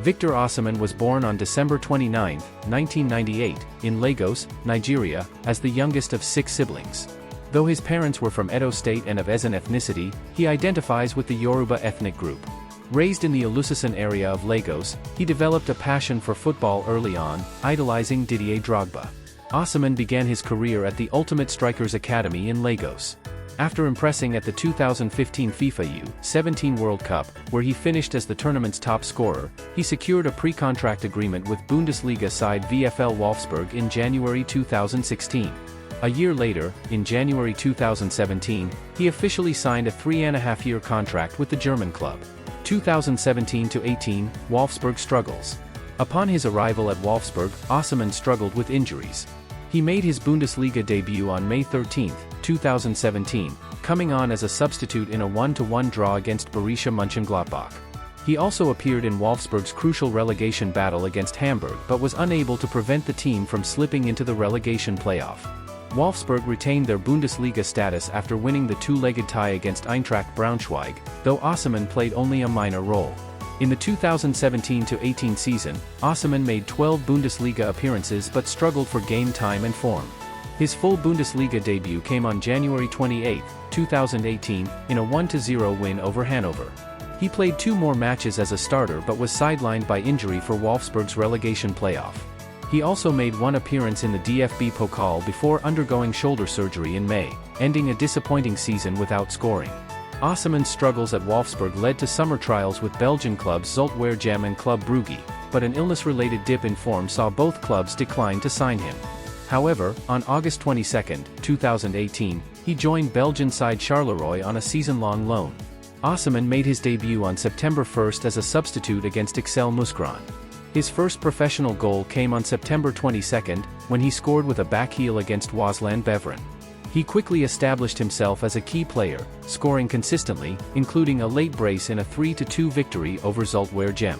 Victor Osimhen was born on December 29, 1998, in Lagos, Nigeria, as the youngest of 6 siblings. Though his parents were from Edo State and of Esan ethnicity, he identifies with the Yoruba ethnic group. Raised in the Olusegun area of Lagos, he developed a passion for football early on, idolizing Didier Drogba. Osimhen began his career at the Ultimate Strikers Academy in Lagos. After impressing at the 2015 FIFA U-17 World Cup, where he finished as the tournament's top scorer, he secured a pre-contract agreement with Bundesliga side VfL Wolfsburg in January 2016. A year later, in January 2017, he officially signed a 3.5-year contract with the German club. 2017-18, Wolfsburg struggles. Upon his arrival at Wolfsburg, Osimhen struggled with injuries. He made his Bundesliga debut on May 13, 2017, coming on as a substitute in a 1-1 draw against Borussia Mönchengladbach. He also appeared in Wolfsburg's crucial relegation battle against Hamburg but was unable to prevent the team from slipping into the relegation playoff. Wolfsburg retained their Bundesliga status after winning the 2-legged tie against Eintracht Braunschweig, though Osimhen played only a minor role. In the 2017-18 season, Osimhen made 12 Bundesliga appearances but struggled for game time and form. His full Bundesliga debut came on January 28, 2018, in a 1-0 win over Hanover. He played 2 more matches as a starter but was sidelined by injury for Wolfsburg's relegation playoff. He also made 1 appearance in the DFB Pokal before undergoing shoulder surgery in May, ending a disappointing season without scoring. Osimhen's struggles at Wolfsburg led to summer trials with Belgian clubs Zulte Waregem and Club Brugge, but an illness-related dip in form saw both clubs decline to sign him. However, on August 22, 2018, he joined Belgian side Charleroi on a season-long loan. Osimhen made his debut on September 1 as a substitute against Excel Mouscron. His first professional goal came on September 22, when he scored with a backheel against Waasland Beveren. He quickly established himself as a key player, scoring consistently, including a late brace in a 3-2 victory over Zulte Waregem.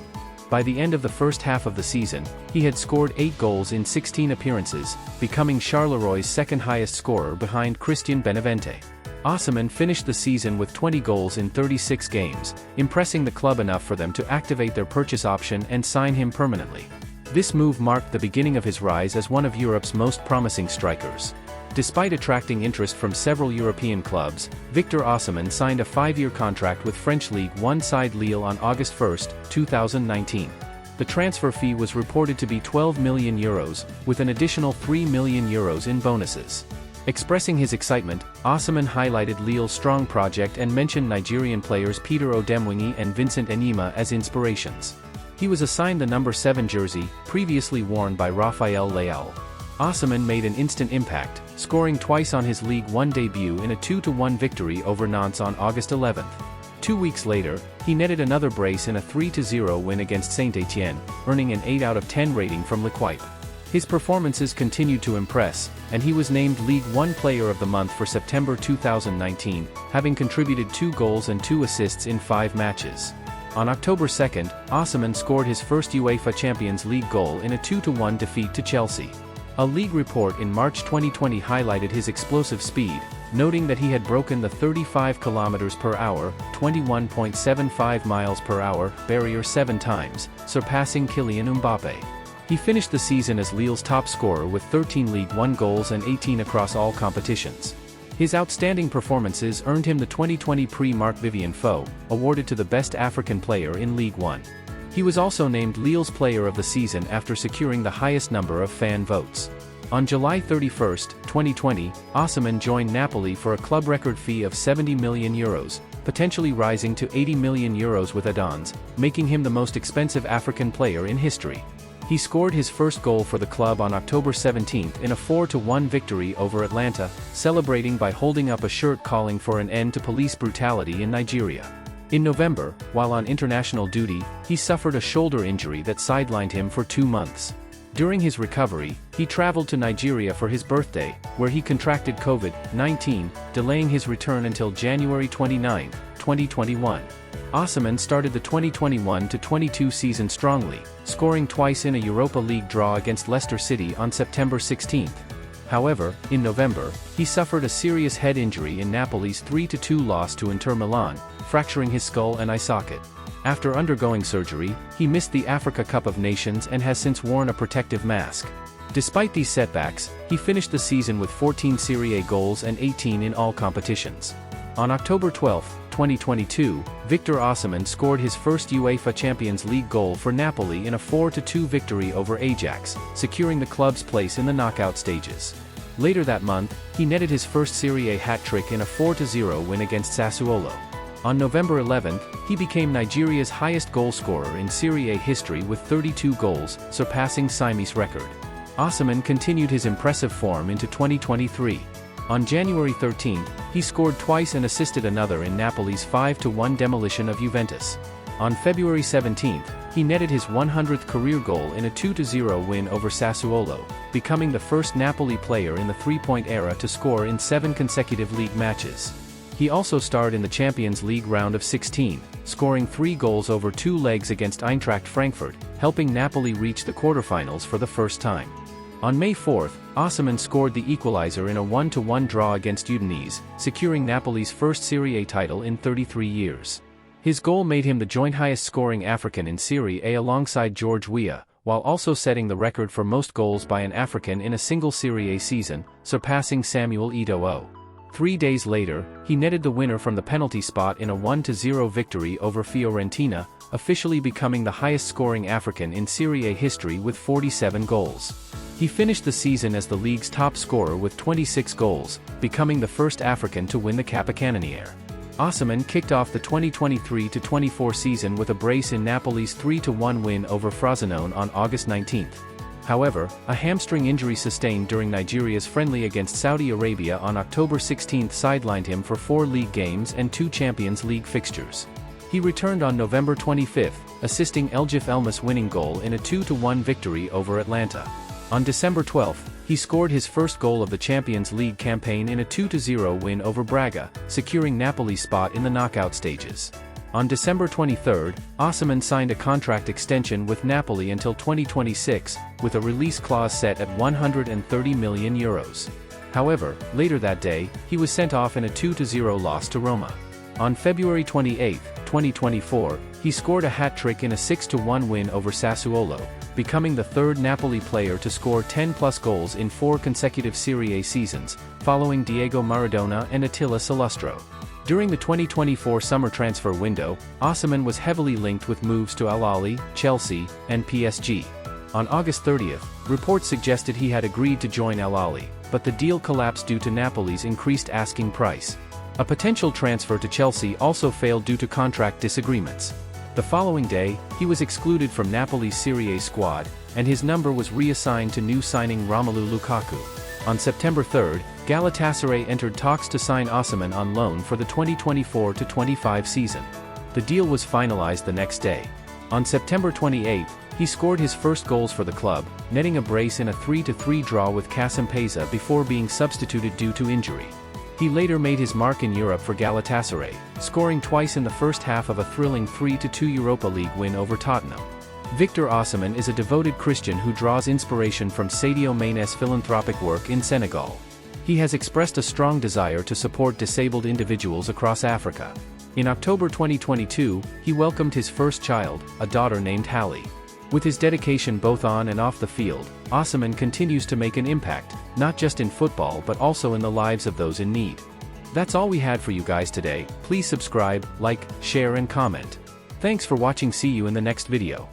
By the end of the first half of the season, he had scored 8 goals in 16 appearances, becoming Charleroi second highest scorer behind Christian Benavente. Osimhen finished the season with 20 goals in 36 games, impressing the club enough for them to activate their purchase option and sign him permanently. This move marked the beginning of his rise as one of Europe's most promising strikers. Despite attracting interest from several European clubs, Victor Osimhen signed a 5-year contract with French Ligue 1 side Lille on August 1, 2019. The transfer fee was reported to be €12 million, with an additional €3 million in bonuses. Expressing his excitement, Osimhen highlighted Lille's strong project and mentioned Nigerian players Peter Odemwingie and Vincent Enyima as inspirations. He was assigned the number 7 jersey, previously worn by Raphael Leao. Osimhen made an instant impact, scoring twice on his Ligue 1 debut in a 2-1 victory over Nantes on August 11. 2 weeks later, he netted another brace in a 3-0 win against Saint-Étienne, earning an 8 out of 10 rating from L'Equipe. His performances continued to impress, and he was named League 1 Player of the Month for September 2019, having contributed 2 goals and 2 assists in 5 matches. On October 2, Osimhen scored his first UEFA Champions League goal in a 2-1 defeat to Chelsea. A league report in March 2020 highlighted his explosive speed, noting that he had broken the 35 km/h, 21.75 miles per hour barrier 7 times, surpassing Kylian Mbappé. He finished the season as Lille's top scorer with 13 League 1 goals and 18 across all competitions. His outstanding performances earned him the 2020 Prix Marc-Vivien Foe, awarded to the best African player in League 1. He was also named Lille's Player of the Season after securing the highest number of fan votes. On July 31, 2020, Osimhen joined Napoli for a club record fee of €70 million, potentially rising to €80 million with add-ons, making him the most expensive African player in history. He scored his first goal for the club on October 17 in a 4-1 victory over Atlanta, celebrating by holding up a shirt calling for an end to police brutality in Nigeria. In November, while on international duty, he suffered a shoulder injury that sidelined him for 2 months. During his recovery, he traveled to Nigeria for his birthday, where he contracted COVID-19, delaying his return until January 29, 2021. Osimhen started the 2021-22 season strongly, scoring twice in a Europa League draw against Leicester City on September 16. However, in November, he suffered a serious head injury in Napoli's 3-2 loss to Inter Milan, fracturing his skull and eye socket. After undergoing surgery, he missed the Africa Cup of Nations and has since worn a protective mask. Despite these setbacks, he finished the season with 14 Serie A goals and 18 in all competitions. On October 12, 2022, Victor Osimhen scored his first UEFA Champions League goal for Napoli in a 4-2 victory over Ajax, securing the club's place in the knockout stages. Later that month, he netted his first Serie A hat-trick in a 4-0 win against Sassuolo. On November 11, he became Nigeria's highest goal scorer in Serie A history with 32 goals, surpassing Simi's record. Osimhen continued his impressive form into 2023. On January 13, he scored twice and assisted another in Napoli's 5-1 demolition of Juventus. On February 17, he netted his 100th career goal in a 2-0 win over Sassuolo, becoming the first Napoli player in the three-point era to score in 7 consecutive league matches. He also starred in the Champions League round of 16, scoring 3 goals over 2 legs against Eintracht Frankfurt, helping Napoli reach the quarterfinals for the first time. On May 4, Osimhen scored the equalizer in a 1-1 draw against Udinese, securing Napoli's first Serie A title in 33 years. His goal made him the joint highest-scoring African in Serie A alongside George Weah, while also setting the record for most goals by an African in a single Serie A season, surpassing Samuel Eto'o. 3 days later, he netted the winner from the penalty spot in a 1-0 victory over Fiorentina, officially becoming the highest-scoring African in Serie A history with 47 goals. He finished the season as the league's top scorer with 26 goals, becoming the first African to win the Capocannoniere. Osimhen kicked off the 2023-24 season with a brace in Napoli's 3-1 win over Frosinone on August 19. However, a hamstring injury sustained during Nigeria's friendly against Saudi Arabia on October 16 sidelined him for 4 league games and 2 Champions League fixtures. He returned on November 25, assisting Eljif Elmas' winning goal in a 2-1 victory over Atlanta. On December 12, he scored his first goal of the Champions League campaign in a 2-0 win over Braga, securing Napoli's spot in the knockout stages. On December 23, Osimhen signed a contract extension with Napoli until 2026, with a release clause set at €130 million. However, later that day, he was sent off in a 2-0 loss to Roma. On February 28, 2024, he scored a hat-trick in a 6-1 win over Sassuolo, becoming the third Napoli player to score 10-plus goals in 4 consecutive Serie A seasons, following Diego Maradona and Attila Salustro. During the 2024 summer transfer window, Osimhen was heavily linked with moves to Al Ahly, Chelsea, and PSG. On August 30, reports suggested he had agreed to join Al Ahly, but the deal collapsed due to Napoli's increased asking price. A potential transfer to Chelsea also failed due to contract disagreements. The following day, he was excluded from Napoli's Serie A squad, and his number was reassigned to new signing Romelu Lukaku. On September 3, Galatasaray entered talks to sign Osimhen on loan for the 2024-25 season. The deal was finalized the next day. On September 28, he scored his first goals for the club, netting a brace in a 3-3 draw with Kasimpasa before being substituted due to injury. He later made his mark in Europe for Galatasaray, scoring twice in the first half of a thrilling 3-2 Europa League win over Tottenham. Victor Osimhen is a devoted Christian who draws inspiration from Sadio Mané's philanthropic work in Senegal. He has expressed a strong desire to support disabled individuals across Africa. In October 2022, he welcomed his first child, a daughter named Hallie. With his dedication both on and off the field, Osimhen continues to make an impact, not just in football but also in the lives of those in need. That's all we had for you guys today. Please subscribe, like, share and comment. Thanks for watching. See you in the next video.